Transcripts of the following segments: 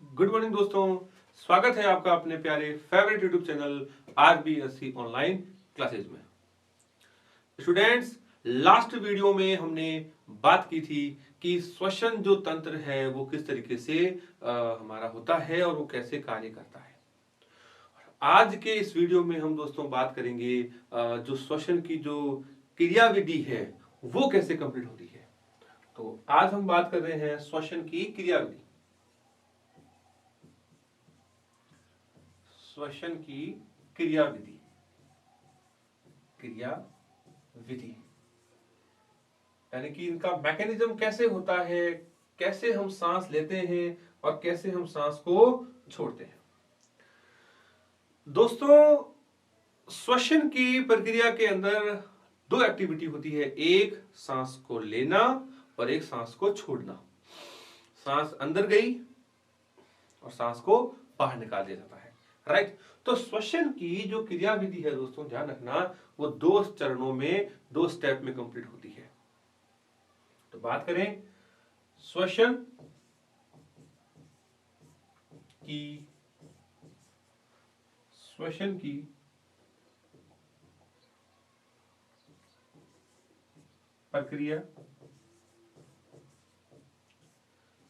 Good morning दोस्तों, स्वागत है आपका अपने प्यारे favourite YouTube channel RBSC online classes में। स्टूडेंट्स, लास्ट वीडियो में हमने बात की थी कि श्वसन जो तंत्र है वो किस तरीके से हमारा होता है और वो कैसे कार्य करता है। आज के इस वीडियो में हम दोस्तों बात करेंगे जो श्वसन की जो क्रियाविधि है वो कैसे कंप्लीट होती है। तो आज हम बात कर रहे हैं श्वसन की क्रियाविधि। श्वसन की क्रियाविधि यानी कि इनका मैकेनिज्म कैसे होता है, कैसे हम सांस लेते हैं और कैसे हम सांस को छोड़ते हैं। दोस्तों, श्वसन की प्रक्रिया के अंदर दो एक्टिविटी होती है, एक सांस को लेना और एक सांस को छोड़ना। सांस अंदर गई और सांस को बाहर निकाल दिया जाता है, राइट। तो श्वसन की जो क्रियाविधि है दोस्तों, ध्यान रखना, वो दो चरणों में, दो स्टेप में कंप्लीट होती है। तो बात करें श्वसन की प्रक्रिया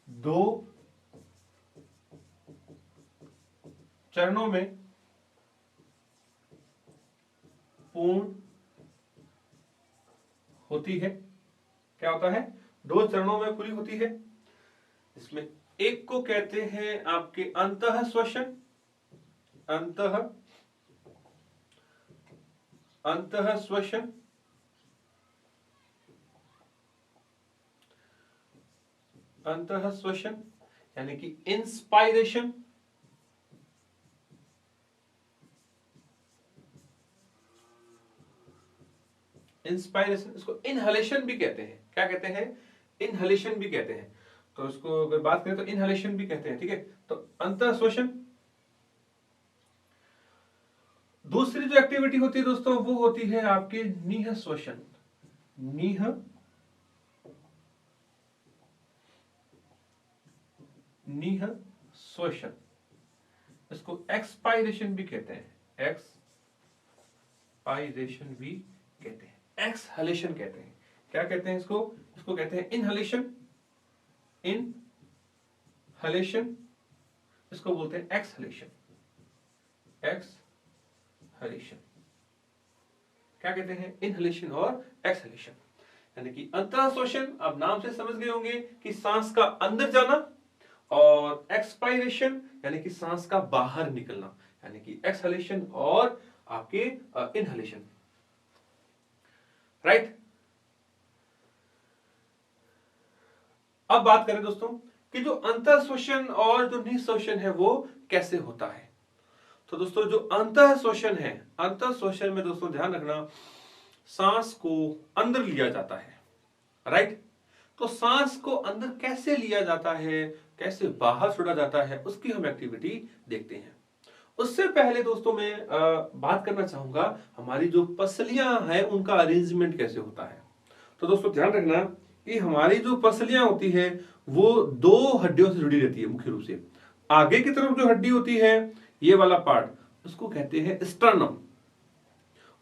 दो चरणों में पूर्ण होती है। क्या होता है? दो चरणों में पूरी होती है। इसमें एक को कहते हैं आपके अंतः श्वसन, अंतः श्वसन, अंतः श्वसन यानी कि इंस्पायरेशन, इंस्पायरेशन, इसको इनहलेशन भी कहते हैं। क्या कहते हैं? इनहलेशन भी कहते हैं। तो इसको अगर बात करें तो इनहलेशन भी कहते हैं, ठीक है। तो अंतः श्वसन। दूसरी जो एक्टिविटी होती है दोस्तों, वो होती है आपके नीह श्वसन, नीह श्वसन। इसको एक्सपायरेशन भी कहते हैं, एक्सपायरेशन भी कहते हैं, एक्सहलेशन कहते हैं। क्या कहते हैं इसको? इसको कहते हैं इनहलेशन, इनहलेशन। इसको बोलते हैं एक्सहलेशन, एक्सहलेशन। क्या कहते हैं? इनहलेशन और एक्सहलेशन। यानी कि अंतः श्वसन, आप नाम से समझ गए होंगे कि सांस का अंदर जाना, और एक्सपायरेशन यानी कि सांस का बाहर निकलना, यानी कि एक्सहलेशन और आपके इनहलेशन, राइट। अब बात करें दोस्तों कि जो अंतः श्वसन और जो निःश्वसन है वो कैसे होता है। तो दोस्तों, जो अंतः श्वसन है, अंतः श्वसन में दोस्तों ध्यान रखना, सांस को अंदर लिया जाता है, राइट। तो सांस को अंदर कैसे लिया जाता है, कैसे बाहर छोड़ा जाता है, उसकी हम एक्टिविटी देखते हैं। उससे पहले दोस्तों मैं बात करना चाहूंगा हमारी जो पसलियां हैं उनका अरेंजमेंट कैसे होता है। तो दोस्तों ध्यान रखना कि हमारी जो पसलियां होती है वो दो हड्डियों से जुड़ी रहती है। मुख्य रूप से आगे की तरफ जो हड्डी होती है, ये वाला पार्ट, उसको कहते हैं स्टर्नम,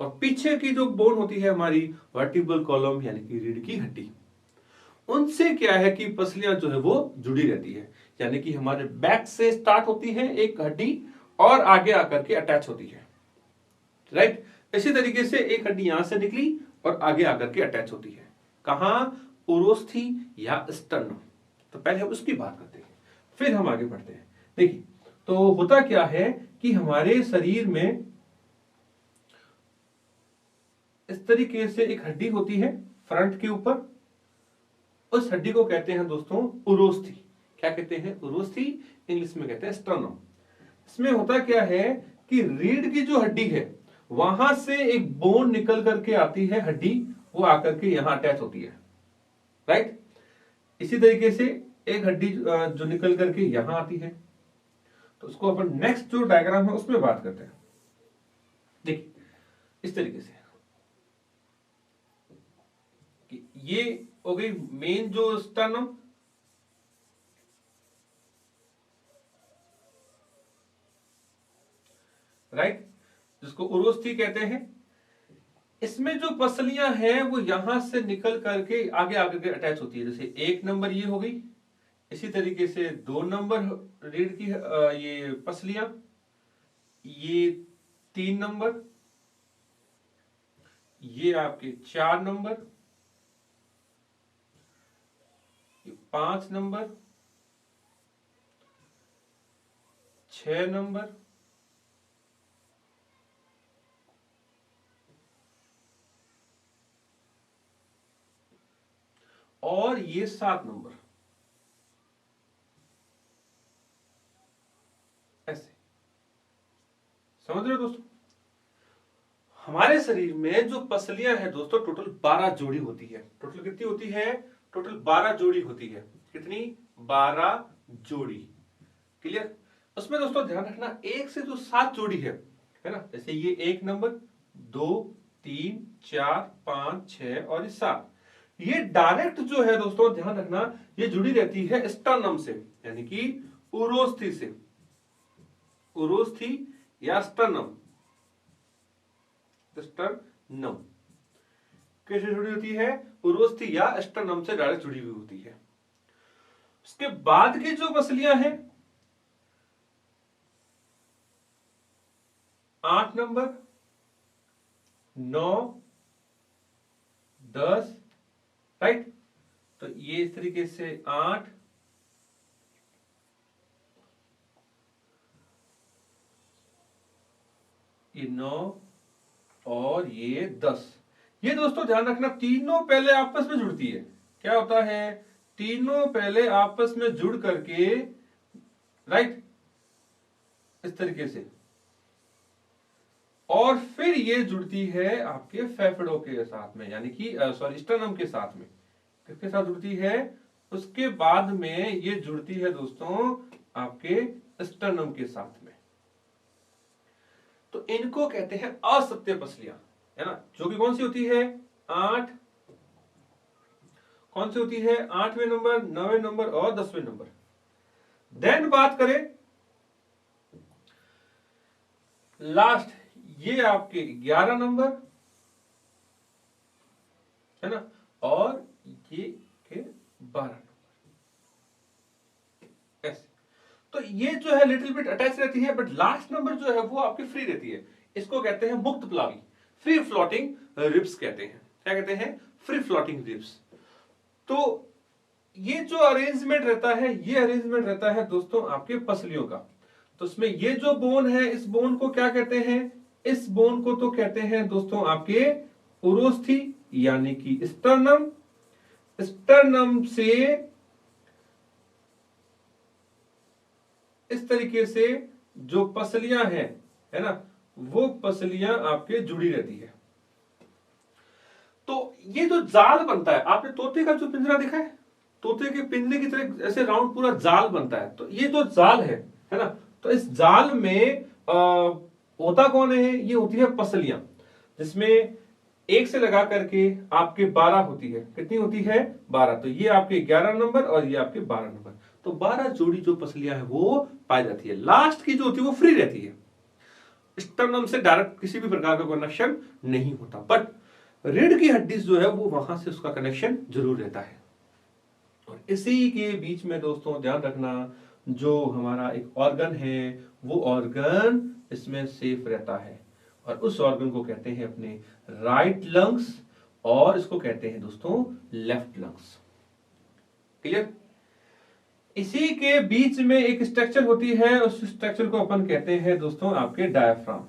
और पीछे की जो बोन होती है हमारी वर्टिब्रल कॉलम यानी कि रीढ़ की हड्डी, उनसे क्या है कि पसलियां जो है वो जुड़ी रहती है। यानी कि हमारे बैक से स्टार्ट होती है एक हड्डी और आगे आकर के अटैच होती है, राइट। इसी तरीके से एक हड्डी यहां से निकली और आगे आकर के अटैच होती है। कहां? उरोस्थी या स्टर्नम। तो पहले हम उसकी बात करते हैं, फिर हम आगे बढ़ते हैं। देखिए, तो होता क्या है कि हमारे शरीर में इस तरीके से एक हड्डी होती है फ्रंट के ऊपर, उस हड्डी को कहते हैं दोस्तों उरोस्थी। क्या कहते हैं? उरोस्थी, इंग्लिश में कहते हैं स्टर्नम। इसमें होता क्या है कि रीढ़ की जो हड्डी है वहां से एक बोन निकल करके आती है हड्डी, वो आकर के यहां अटैच होती है, राइट। इसी तरीके से एक हड्डी जो निकल करके यहां आती है। तो उसको अपन नेक्स्ट जो डायग्राम है उसमें बात करते हैं। देखिए इस तरीके से कि ये हो गई मेन जो स्टर्नम, राइट, जिसको उरोस्थी कहते हैं। इसमें जो पसलियां हैं वो यहां से निकल करके आगे आगे के अटैच होती है। जैसे 1 नंबर ये हो गई, इसी तरीके से 2 नंबर रीढ़ की ये पसलियां, ये 3 नंबर, ये आपके 4 नंबर, ये 5 नंबर, 6 नंबर, और ये 7 नंबर। ऐसे समझ रहे हो दोस्तों? हमारे शरीर में जो पसलियां हैं दोस्तों टोटल 12 जोड़ी होती है। टोटल कितनी होती है? टोटल 12 जोड़ी होती है। कितनी? 12 जोड़ी। क्लियर? उसमें दोस्तों ध्यान रखना 1 से जो 7 जोड़ी है ना, जैसे ये 1 नंबर, 2, 3, 4, 5, 6 और ये 7, ये डायरेक्ट जो है दोस्तों ध्यान रखना ये जुड़ी रहती है स्टर्नम से, यानी कि उरोस्थी से। उरोस्थी या स्टर्नम, स्टर्नम कैसे जुड़ी होती है? उरोस्थी या स्टर्नम से डायरेक्ट जुड़ी हुई होती है। उसके बाद की जो पसलियां हैं 8 नंबर, 9, 10, राइट। तो ये इस तरीके से 8, ये 9 और ये 10। ये दोस्तों ध्यान रखना तीनों पहले आपस में जुड़ती है। क्या होता है? तीनों पहले आपस में जुड़ करके, राइट, इस तरीके से, और फिर ये जुड़ती है आपके फेफड़ों के साथ में, यानी कि सॉरी स्टर्नम के साथ में। किसके साथ जुड़ती है? उसके बाद में ये जुड़ती है दोस्तों आपके स्टर्नम के साथ में। तो इनको कहते हैं असत्य पसलियां, है ना, जो कि कौन सी होती है? 8, कौन सी होती है? 8वें नंबर, 9वें नंबर और 10वें नंबर। देन बात करें लास्ट, ये आपके 11 नंबर, है ना, और ये के 12 नंबर। ऐसे तो ये जो है लिटिल बिट अटैच रहती है, बट लास्ट नंबर जो है वो आपकी फ्री रहती है। इसको कहते हैं मुक्त प्लावी, फ्री फ्लोटिंग रिब्स कहते हैं। क्या कहते हैं? Free floating ribs. तो ये जो अरेंजमेंट रहता है, ये अरेंजमेंट रहता है दोस्तों आपके पसलियों का। तो इसमें ये जो बोन है, इस बोन को क्या कहते हैं? इस बोन को तो कहते हैं दोस्तों आपके उरोस्थी, यानी कि स्टर्नम। स्टर्नम से इस तरीके से जो पसलियां हैं, है ना, वो पसलियां आपके जुड़ी रहती है। तो ये जो जाल बनता है, आपने तोते का जो पिंजरा देखा है, तोते के पिंजरे की तरह ऐसे राउंड पूरा जाल बनता है। तो ये जो जाल है ना, तो इस जाल में होता कौन है? ये होती है पसलियां, जिसमें 1 से लगा करके आपके 12 होती है। कितनी होती है? 12। तो ये आपके 11 नंबर और ये आपके 12 नंबर। तो 12 जोड़ी जो पसलियां है वो पाई जाती है। लास्ट की जो होती है वो फ्री रहती है, स्टर्नम से डायरेक्ट किसी भी प्रकार का कनेक्शन नहीं होता, बट रीढ़ की हड्डी जो है वो वहां से उसका कनेक्शन जरूर रहता है। और इसी के बीच में दोस्तों ध्यान रखना, जो हमारा एक ऑर्गन है वो ऑर्गन इसमें सेफ रहता है, और उस ऑर्गन को कहते हैं अपने राइट लंग्स, और इसको कहते हैं दोस्तों लेफ्ट लंग्स। क्लियर? इसी के बीच में एक स्ट्रक्चर होती है, उस स्ट्रक्चर को अपन कहते हैं दोस्तों आपके डायफ्राम।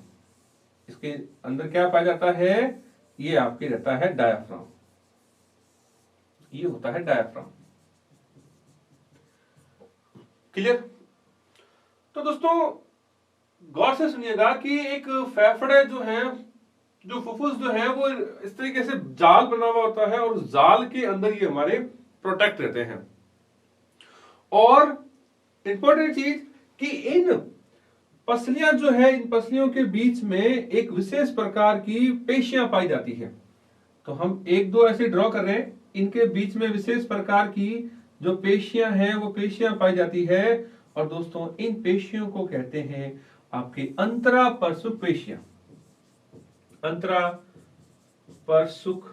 इसके अंदर क्या पाया जाता है? ये आपके रहता है डायफ्राम। ये होता है डायफ्राम। क्लियर? तो दोस्तों गौर से सुनिएगा कि एक फेफड़े जो है, जो फुफ्फुस जो है वो इस तरीके से जाल बना हुआ होता है, और उस जाल के अंदर ये हमारे प्रोटेक्ट रहते हैं। और इंपॉर्टेंट चीज कि इन पसलियां जो है, इन पसलियों के बीच में एक विशेष प्रकार की पेशियां पाई जाती है। तो हम 1-2 ऐसे ड्रॉ कर रहे हैं, इनके बीच में विशेष प्रकार की जो पेशियां हैं वो पेशियां पाई जाती है, और दोस्तों इन पेशियों को कहते हैं आपकी अंतरापरसुक पेशियां, अंतरापरसुक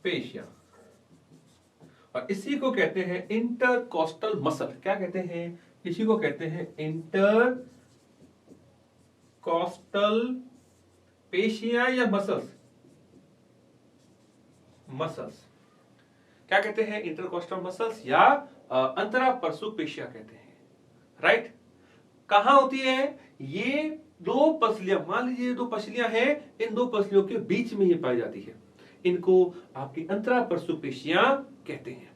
पेशियां, और इसी को कहते हैं इंटरकोस्टल मसल। क्या कहते हैं? इसी को कहते हैं इंटरकोस्टल पेशियां या मसल्स। मसल्स क्या कहते हैं? इंटरकोस्टल मसल्स या अंतरापरसुक पेशियां कहते हैं। राइट? कहां होती है ये? दो पसलियां, मान लीजिए दो पसलियां हैं, इन दो पसलियों के बीच में ये पाई जाती है, इनको आपकी अंतरापरसुक पेशियां कहते हैं।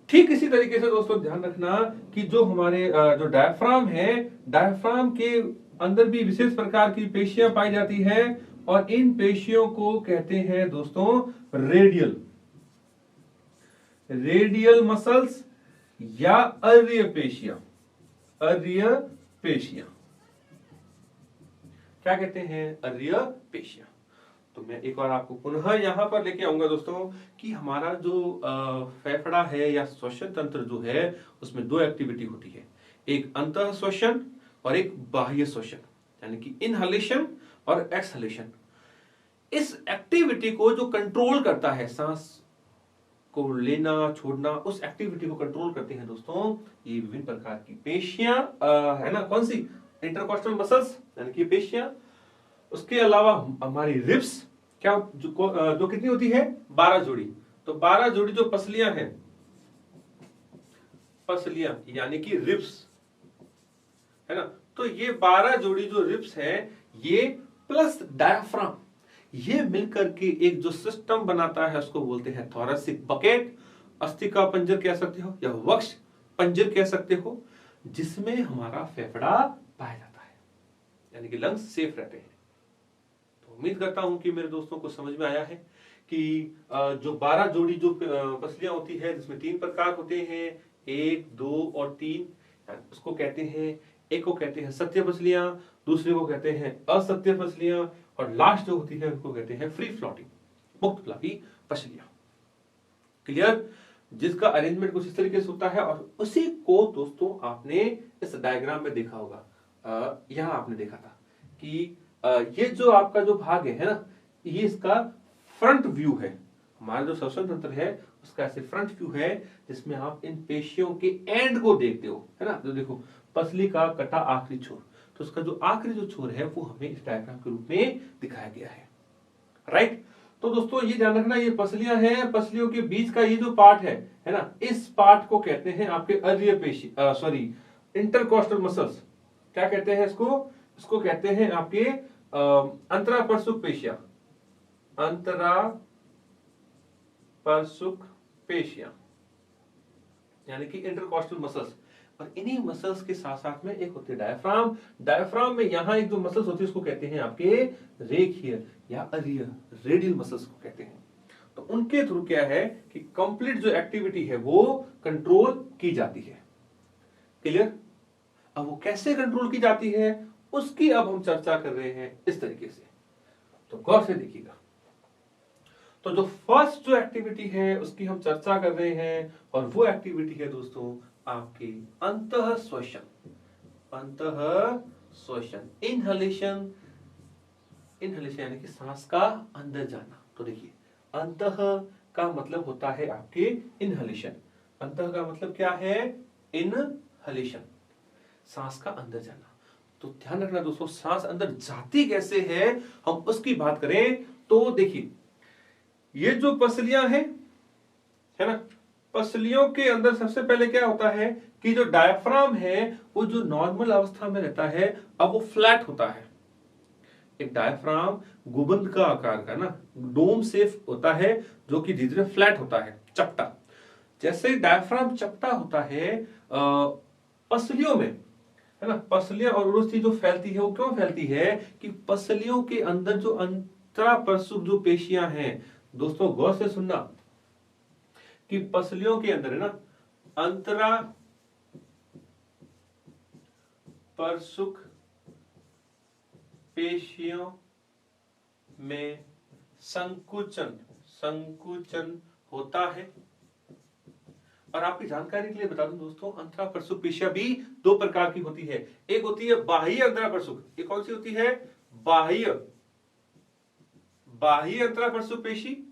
ठीक इसी तरीके से दोस्तों ध्यान रखना कि जो हमारे जो डायफ्राम है, डायफ्राम के अंदर भी विशेष प्रकार की पेशियां पाई जाती है, और इन पेशियों को कहते हैं दोस्तों रेडियल मसल्स या अर्रिय पेशियां। अर्रिय पेशियां क्या कहते हैं? अर्रिय पेशियां। तो मैं एक बार आपको पुनः यहां पर लेके आऊंगा दोस्तों कि हमारा जो फेफड़ा है या श्वसन तंत्र जो है, उसमें दो एक्टिविटी होती है, एक अंतः श्वसन और एक बाह्य श्वसन, यानी कि इनहलेशन और एक्सहलेशन। इस एक्टिविटी को जो कंट्रोल करता है, सांस को लेना छोड़ना, उस एक्टिविटी को कंट्रोल करते हैं दोस्तों ये विभिन्न प्रकार की पेशियां, है ना? कौन सी? इंटरकोस्टल मसल्स यानी कि पेशियां। उसके अलावा हमारी रिब्स क्या जो कितनी होती है? 12 जोड़ी। तो 12 जोड़ी जो पसलियां हैं, पसलियां यानी कि रिब्स, है ना? तो ये 12 जोड़ी जो रिब्स है, ये प्लस डायफ्राम, ये मिलकर के एक जो सिस्टम बनाता है उसको बोलते हैं थोरेसिक बकेट, अस्थिका पंजर कह सकते हो या वक्ष पंजर कह सकते हो, जिसमें हमारा फेफड़ा पाया जाता है, यानी कि लंग्स सेफ रहते हैं। तो उम्मीद करता हूं कि मेरे दोस्तों को समझ में आया है कि जो 12 जोड़ी जो पसलियां होती है, जिसमें 3 प्रकार होते हैं, 1, 2 और 3, उसको कहते हैं, एक को कहते हैं सत्य पसलियां, दूसरे को कहते हैं असत्य पसलियां, और लास्ट जो होती है उसको कहते हैं फ्री फ्लोटिंग, मुक्त फ्लापी पसलियां। क्लियर? जिसका अरेंजमेंट कुछ इस तरीके से होता है, और उसी को दोस्तों आपने इस डायग्राम में देखा होगा। यहां आपने देखा था कि ये जो आपका जो भाग है ना, ये इसका फ्रंट व्यू है। हमारा जो श्वसन तंत्र है उसका ऐसे फ्रंट व्यू है, जिसमें आप इन पेशियों के एंड को देखते हो, है ना? तो देखो पसली का कटा आखिरी छोर, तो उसका जो आखिरी जो छोर है वो हमें इस डायग्राम के रूप में दिखाया गया है। राइट? तो दोस्तों ये ध्यान रखना, ये पसलियां हैं, पसलियों के बीच का ये जो पार्ट है ना, इस पार्ट को कहते हैं आपके अर्रिय पेशी, सॉरी इंटरकोस्टल मसल्स। क्या कहते हैं इसको? इसको कहते हैं आपके अंतरापरसुक पेशियां, अंतरापरसुक पेशियां यानी कि इंटरकोस्टल मसल्स। और इन्हीं मसल्स के साथ साथ में एक होती है डायफ्राम। डायफ्राम में यहां एक जो मसल्स होती है उसको कहते हैं आपके रेखीय या अर्रिय, रेडियल मसल्स को कहते हैं। तो उनके थ्रू क्या है कि कंप्लीट जो एक्टिविटी है वो कंट्रोल की जाती है। क्लियर? अब वो कैसे कंट्रोल की जाती है उसकी अब हम चर्चा कर रहे हैं इस तरीके से, तो गौर से देखिएगा। तो जो फर्स्ट जो एक्टिविटी है उसकी हम चर्चा कर रहे हैं, और वो एक्टिविटी है दोस्तों आपकी अंतः श्वसन। अंतः श्वसन, इनहलेशन, इनहलेशन यानी कि सांस का अंदर जाना। तो देखिए अंतः का मतलब होता है आपके इनहलेशन। अंतः का मतलब क्या है? इनहलेशन, सांस का अंदर जाना। तो ध्यान रखना दोस्तों, सांस अंदर जाती कैसे है हम उसकी बात करें तो देखिए ये जो पसलियां हैं, है ना, पसलियों के अंदर सबसे पहले क्या होता है कि जो डायफ्राम है वो जो नॉर्मल अवस्था में रहता है, अब वो फ्लैट होता है। एक डायफ्राम गुबंद का आकार का ना, डोम शेप होता है, जो कि धीरे धीरे फ्लैट होता है, चपटा। जैसे डायफ्राम चपटा होता है पसलियों में, है ना, पसलियां और उर्वशी जो फैलती है वो क्यों फैलती है कि पसलियों के अंदर जो अंतरापरसुक जो पेशियां हैं, दोस्तों गौर से सुनना कि पसलियों के अंदर है ना अंतरापरसुक पेशियों में संकुचन होता है, और आपकी जानकारी के लिए बता दूं दोस्तों, अंतरा प्रसुक पेशियां भी दो प्रकार की होती है। एक होती है बाह्य अंतरा प्रसुक। ये कौन सी होती है? बाह्य अंतरा प्रसुक पेशी।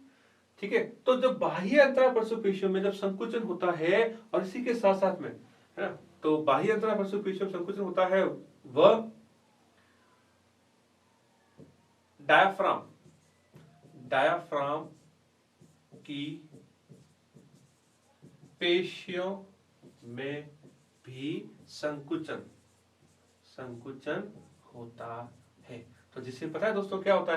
ठीक है, तो जब बाह्य अंतरा प्रसुक पेशियों में जब संकुचन होता है, और इसी के साथ साथ में, है ना, तो बाह्य अंतरा प्रसुक पेशियों में संकुचन होता है, वह डायाफ्राम की पेशियों में भी संकुचन होता है। तो जिससे पता है दोस्तों क्या होता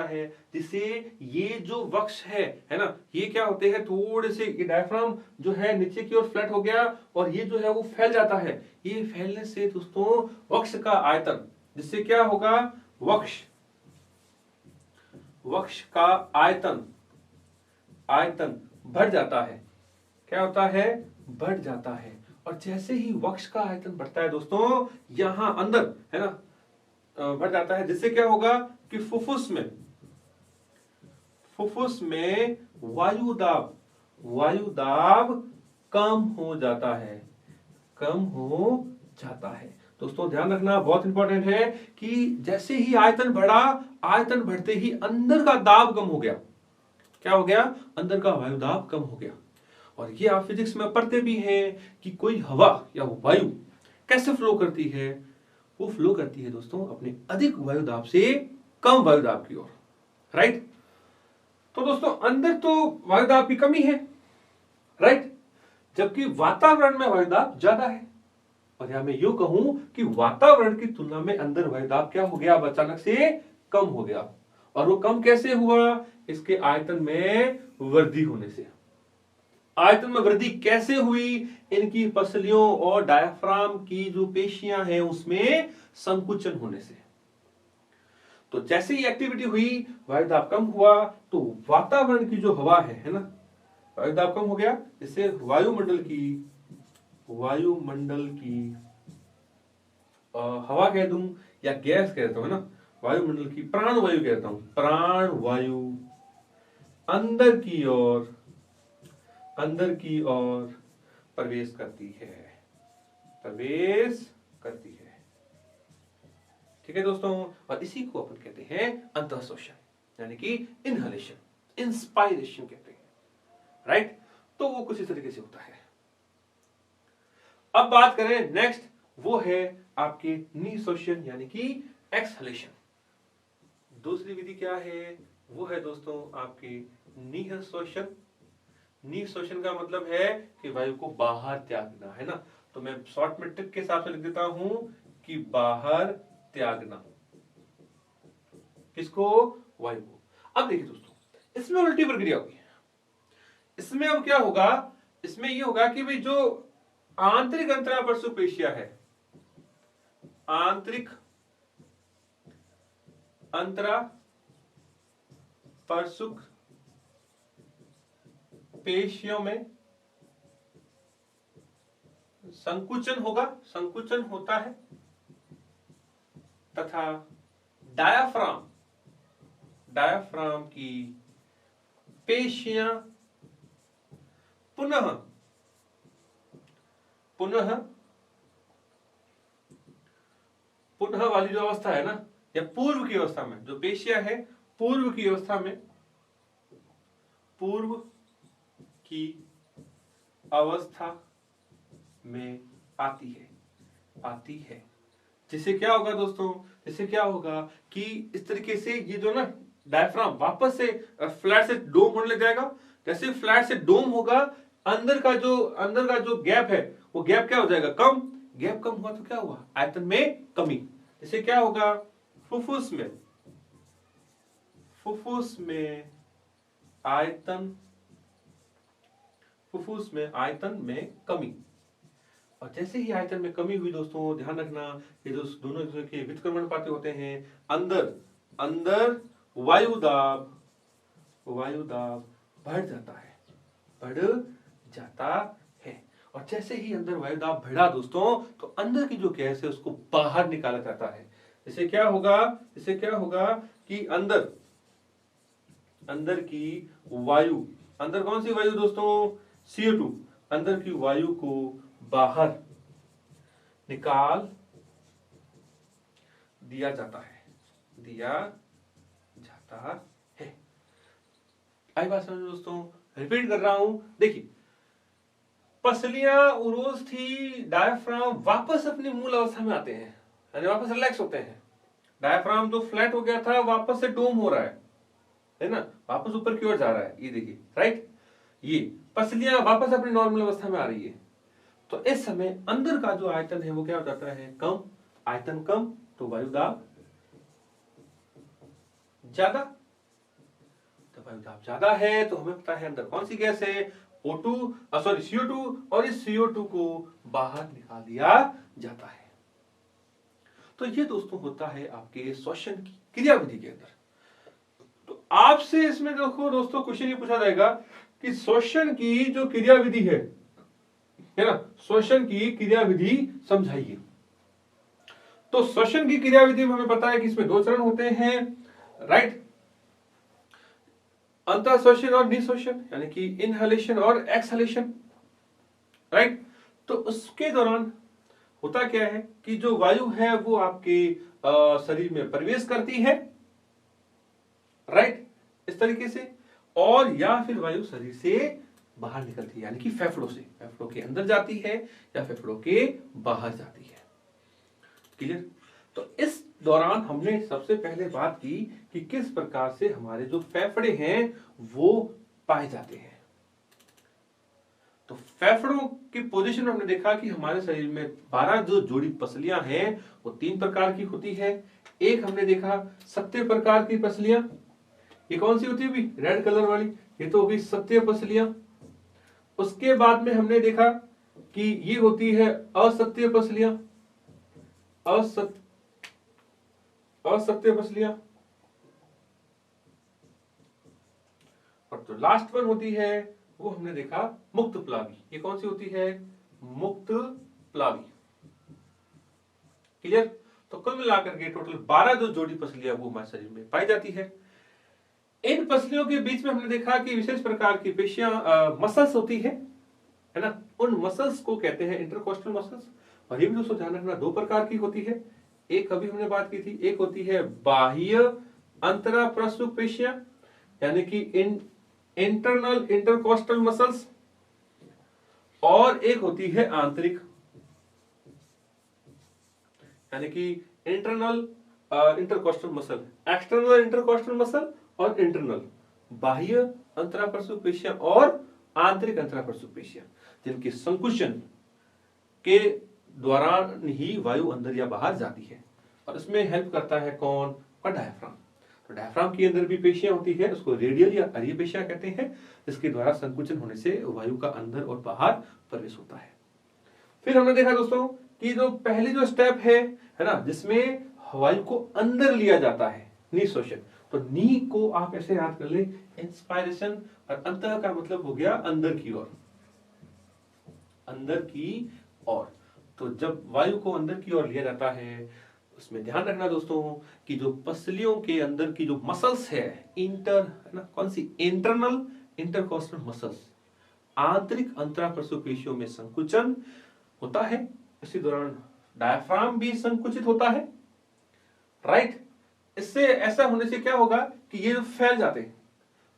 है, जिससे ये जो वक्ष है ना, ये क्या होते हैं, थोड़े से ये डायफ्राम जो है नीचे की ओर फ्लैट हो गया, और ये जो है वो फैल जाता है। ये फैलने से दोस्तों वक्ष का आयतन, जिससे क्या होगा, वक्ष का आयतन बढ़ जाता है। क्या होता है? बढ़ जाता है। और जैसे ही वक्ष का आयतन बढ़ता है दोस्तों, यहां अंदर, है ना, बढ़ जाता है, जिससे क्या होगा कि फुफ्फुस में वायु दाब कम हो जाता है। दोस्तों ध्यान रखना, बहुत इंपॉर्टेंट है कि जैसे ही आयतन बढ़ा, आयतन बढ़ते ही अंदर का दाब कम हो गया। क्या हो गया? अंदर का वायु दाब कम हो गया। और ये आप फिजिक्स में पढ़ते भी हैं कि कोई हवा या वायु कैसे फ्लो करती है। वो फ्लो करती है दोस्तों अपने अधिक वायु दाब से कम वायु दाब की ओर, राइट। तो दोस्तों अंदर तो वायु दाब की कमी है, राइट, जबकि वातावरण में वायु दाब ज्यादा है। और यहां मैं यूं कहूं कि वातावरण की तुलना में अंदर वायु दाब क्या हो गया, अब अचानक से कम हो गया। और वो कम कैसे हुआ? इसके आयतन में वृद्धि होने से। आयतन में वृद्धि कैसे हुई? इनकी पसलियों और डायफ्राम की जो पेशियां हैं उसमें संकुचन होने से। तो जैसे ही एक्टिविटी हुई, वायु दाब कम हुआ, तो वातावरण की जो हवा है ना, वायु दाब कम हो गया, जिससे वायुमंडल की हवा कह दूं या गैस कहता हूं, है ना, वायुमंडल की प्राण वायु कहता हूं, प्राण वायु अंदर की ओर प्रवेश करती है। ठीक है दोस्तों, और इसी को अपन कहते हैं अंतःश्वसन, यानी कि इनहलेशन, इंस्पायरेशन कहते हैं, राइट। तो वो कुछ इस तरीके से होता है। अब बात करें नेक्स्ट, वो है आपके निःश्वसन यानी कि एक्सहलेशन। दूसरी विधि क्या है? वो है दोस्तों आपकी निःश्वसन। निःश्वसन का मतलब है कि वायु को बाहर त्यागना, है ना। तो मैं शॉर्ट में ट्रिक के हिसाब से लिख देता हूं कि बाहर त्यागना। किसको? वायु को। अब देखिए दोस्तों, इसमें उल्टी प्रक्रिया होगी। इसमें अब क्या होगा? इसमें यह होगा कि भाई जो आंतरिक अंतरा प्रसुप पेशियां है, आंतरिक अंतरा प्रसुप पेशियों में संकुचन होता है, तथा डायाफ्राम की पेशियां पुनः वाली जो अवस्था है ना, या पूर्व की अवस्था में, जो पेशियां है पूर्व की अवस्था में आती है। जिससे क्या होगा दोस्तों? जिससे क्या होगा कि इस तरीके से ये जो ना डायफ्राम वापस से फ्लैट से डोम होने लग जाएगा। जैसे फ्लैट से डोम होगा, अंदर का जो गैप है, वो गैप क्या हो जाएगा? कम। गैप कम हुआ तो क्या हुआ? आयतन में कमी। इससे क्या होगा? फुफ्फुस में आयतन में कमी। और जैसे ही आयतन में कमी हुई दोस्तों, ध्यान रखना, ये जो दोनों के व्युत्क्रमण पाते होते हैं, अंदर वायु दाब बढ़ जाता है। और जैसे ही अंदर वायु दाब बढ़ा दोस्तों, तो अंदर की जो गैस है उसको बाहर निकाला जाता है। इससे क्या होगा कि अंदर की वायु, अंदर कौन सी वायु दोस्तों? CO2 अंदर की वायु को बाहर निकाल दिया जाता है, आई बात समझ में दोस्तों? रिपीट कर रहा हूं, देखिए पसलियां, उरोस्थी, डायफ्राम वापस अपनी मूल अवस्था में आते हैं, यानी वापस रिलैक्स होते हैं। डायफ्राम जो फ्लैट हो गया था वापस से डोम हो रहा है ना, वापस ऊपर की ओर जा रहा है, ये देखिए राइट। ये पसलियां वापस अपनी नॉर्मल अवस्था में आ रही है। तो इस समय अंदर का जो आयतन है वो क्या हो जाता है, कम। आयतन कम तो वायु दाब ज्यादा। तो वायु दाब ज्यादा है तो हमें पता है अंदर कौन सी गैस है, CO2, और इस CO2 को बाहर निकाल दिया जाता है। तो ये दोस्तों होता है आपके श्वसन की क्रियाविधि के अंदर। तो आपसे इसमें देखो दोस्तों क्वेश्चन ये पूछा जाएगा कि श्वसन की जो क्रियाविधि है ना, श्वसन की क्रियाविधि समझाइए। तो श्वसन की क्रियाविधि में हमें पता है कि इसमें 2 चरण होते हैं, राइट। अंतःश्वसन और निःश्वसन, यानी कि इनहेलेशन और एक्सहेलेशन, राइट। तो उसके दौरान होता क्या है कि जो वायु है वो आपके शरीर में प्रवेश करती है, राइट, इस तरीके से, और या फिर वायु शरीर से बाहर निकलती है, यानी कि फेफड़ों से, फेफड़ों के अंदर जाती है या फेफड़ों के बाहर जाती है। क्लियर? तो इस दौरान हमने सबसे पहले बात की कि किस प्रकार से हमारे जो फेफड़े हैं वो पाए जाते हैं। तो फेफड़ों की पोजीशन में हमने देखा कि हमारे शरीर में 12 जो जोड़ी पसलियां हैं वो 3 प्रकार की होती है। एक हमने देखा 70 प्रकार की पसलियां, ये कौन सी होती है भी, रेड कलर वाली, ये तो होगी 70 पसलियां। उसके बाद में हमने देखा कि ये होती है असत्य पसलियां, असत्य पसलियां, और जो लास्ट वन होती है वो हमने देखा मुक्त प्लावी। ये कौन सी होती है, मुक्त प्लावी। क्लियर? तो कुल मिलाकर के टोटल 12 जो जोड़ी पसलियां वो हमारे शरीर में पाई जाती है। इन पसलियों के बीच में हमने देखा कि विशेष प्रकार की पेशियां, मसल्स होती है ना, उन मसल्स को कहते हैं इंटरकोस्टल मसल्स। और ये भी दोस्तों ध्यान रखना 2 प्रकार की होती है। एक अभी हमने बात की थी, एक होती है बाह्य अंतराप्रसुप पेशियां, यानी कि इंटरनल इंटरकोस्टल मसल्स, और एक होती है आंतरिक, यानी कि internal intercostal muscle, external intercostal muscle और इंटरनल बाह्य अंतराप्रसुप पेशियां और आंतरिक अंतराप्रसुप पेशियां, जिनके संकुचन के दौरान ही वायु अंदर या बाहर जाती है। और इसमें हेल्प करता है कौन, का डायफ्राम। तो डायफ्राम के अंदर भी पेशियां होती है, उसको रेडियल या अरीय पेशियां कहते हैं, जिसके द्वारा संकुचन होने से वायु का अंदर और बाहर प्रवेश होता है। फिर हमने देखा दोस्तों कि जो पहली जो स्टेप है ना, जिसमें वायु को अंदर लिया जाता है, निःश्वसन। तो नी को आप ऐसे याद कर ले, इंस्पायरेशन, और अंतः का मतलब हो गया अंदर की ओर, अंदर की ओर। तो जब वायु को अंदर की ओर लिया जाता है, उसमें ध्यान रखना दोस्तों कि जो पसलियों के अंदर की जो मसल्स है, है ना, कौन सी, इंटरनल इंटरकोस्टल मसल्स, आंतरिक अंतराप्रसुप पेशियों में संकुचन होता है। इसी दौरान डायफ्राम भी संकुचित होता है, राइट। इससे ऐसा होने से क्या होगा कि ये जो फैल जाते हैं,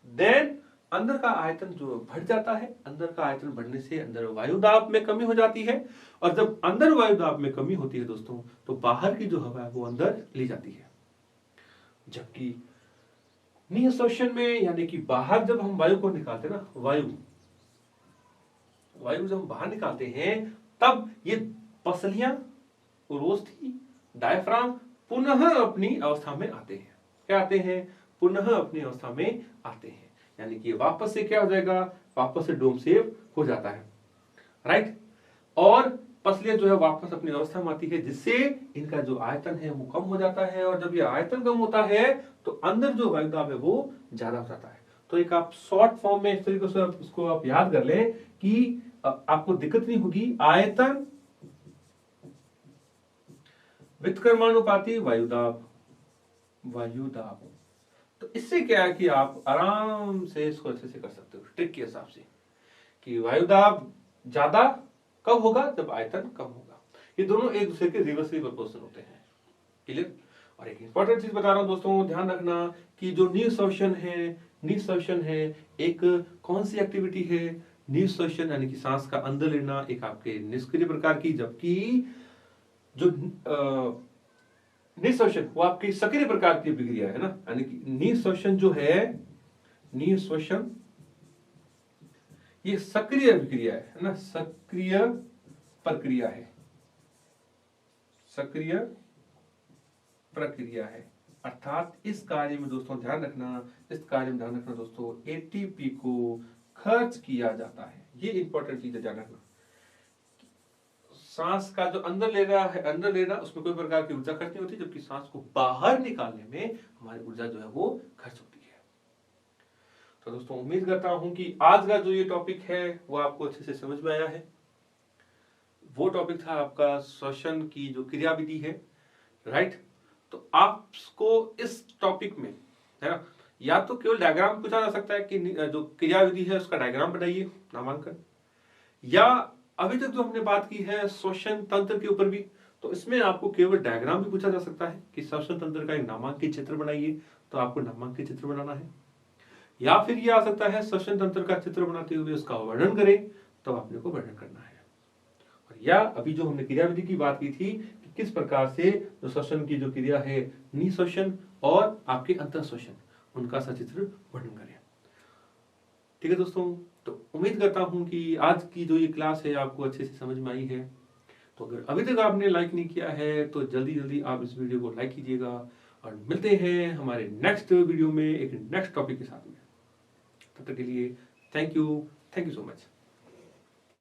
देन अंदर का आयतन जो बढ़ जाता है। अंदर का आयतन बढ़ने से अंदर वायु दाब में कमी हो जाती है, और जब अंदर वायु दाब में कमी होती है दोस्तों, तो बाहर की जो हवा है वो अंदर ली जाती है। जबकि निःश्वसन में, यानी कि बाहर जब हम वायु को निकालते हैं ना, वायु जब हम बाहर निकालते हैं, तब ये पसलियां, उरोस्थी, डायफ्राम पुनः अपनी अवस्था में आते हैं। क्या आते हैं, पुनः अपनी अवस्था में आते हैं, यानी कि वापस से क्या हो जाएगा, वापस से डोम सेव हो जाता है, राइट। और पसलियां जो है वापस अपनी अवस्था में आती है, जिससे इनका जो आयतन है वो कम हो जाता है। और जब ये आयतन कम होता है तो अंदर जो वायु दाब है वो ज्यादा हो जाता है। तो एक आप शॉर्ट फॉर्म में इस तरीके से उसको आप याद कर लें कि आपको दिक्कत नहीं होगी। आयतन व्युत्क्रमानुपाती वायु दाब, तो इससे क्या है कि आप आराम से इसको अच्छे से कर सकते हो ट्रिक के हिसाब से कि वायुदाब ज्यादा कब होगा, जब आयतन कम होगा। ये दोनों एक दूसरे के रिवर्सली प्रोपोर्शनल होते हैं। क्लियर। और एक इंपॉर्टेंट चीज बता रहा हूं दोस्तों, ध्यान रखना कि जो निःश्वसन है एक कौन सी एक्टिविटी है। निःश्वसन यानी कि सांस का अंदर लेना एक आपके निष्क्रिय प्रकार की, जबकि जो निःश्वसन वो आपकी सक्रिय प्रकार की प्रक्रिया है ना। यानी कि निःश्वसन जो है, निःश्वसन ये सक्रिय प्रक्रिया है ना, सक्रिय प्रक्रिया है, सक्रिय प्रक्रिया है। अर्थात इस कार्य में दोस्तों ध्यान रखना, इस कार्य में ध्यान रखना दोस्तों, एटीपी को खर्च किया जाता है। ये इंपॉर्टेंट चीज है, ध्यान रखना। सांस का जो अंदर लेना उसमें कोई प्रकार की ऊर्जा खर्च नहीं होती, जबकि सांस को बाहर निकालने में हमारी ऊर्जा जो है वो खर्च होती है। तो दोस्तों उम्मीद करता हूं कि आज का जो ये टॉपिक है वो आपको अच्छे से समझ में आया है। वो टॉपिक था आपका श्वसन की जो क्रियाविधि है, राइट। तो आपको इस टॉपिक में है ना, या तो केवल डायग्राम पूछा जा सकता है कि जो क्रियाविधि है उसका डायग्राम बनाइए, नामांकन, या अभी तक जो हमने बात की है श्वसन तंत्र के ऊपर भी, तो इसमें आपको केवल डायग्राम भी पूछा जा सकता है कि श्वसन तंत्र का एक नामांकित चित्र बनाइए, तो आपको नामांकित चित्र बनाना है। या फिर ये आ सकता है श्वसन तंत्र का चित्र बनाते हुए उसका वर्णन करें, तो आपने को वर्णन करना है। और या अभी जो हमने क्रियाविधि की बात की थी कि किस प्रकार से जो श्वसन की जो क्रिया है, निःश्वसन और आपके अंतःश्वसन, उनका सचित्र वर्णन करें। ठीक है दोस्तों, तो उम्मीद करता हूं कि आज की जो ये क्लास है आपको अच्छे से समझ में आई है। तो अगर अभी तक आपने लाइक नहीं किया है तो जल्दी जल्दी आप इस वीडियो को लाइक कीजिएगा, और मिलते हैं हमारे नेक्स्ट वीडियो में एक नेक्स्ट टॉपिक के साथ में। तब तक के लिए थैंक यू सो मच।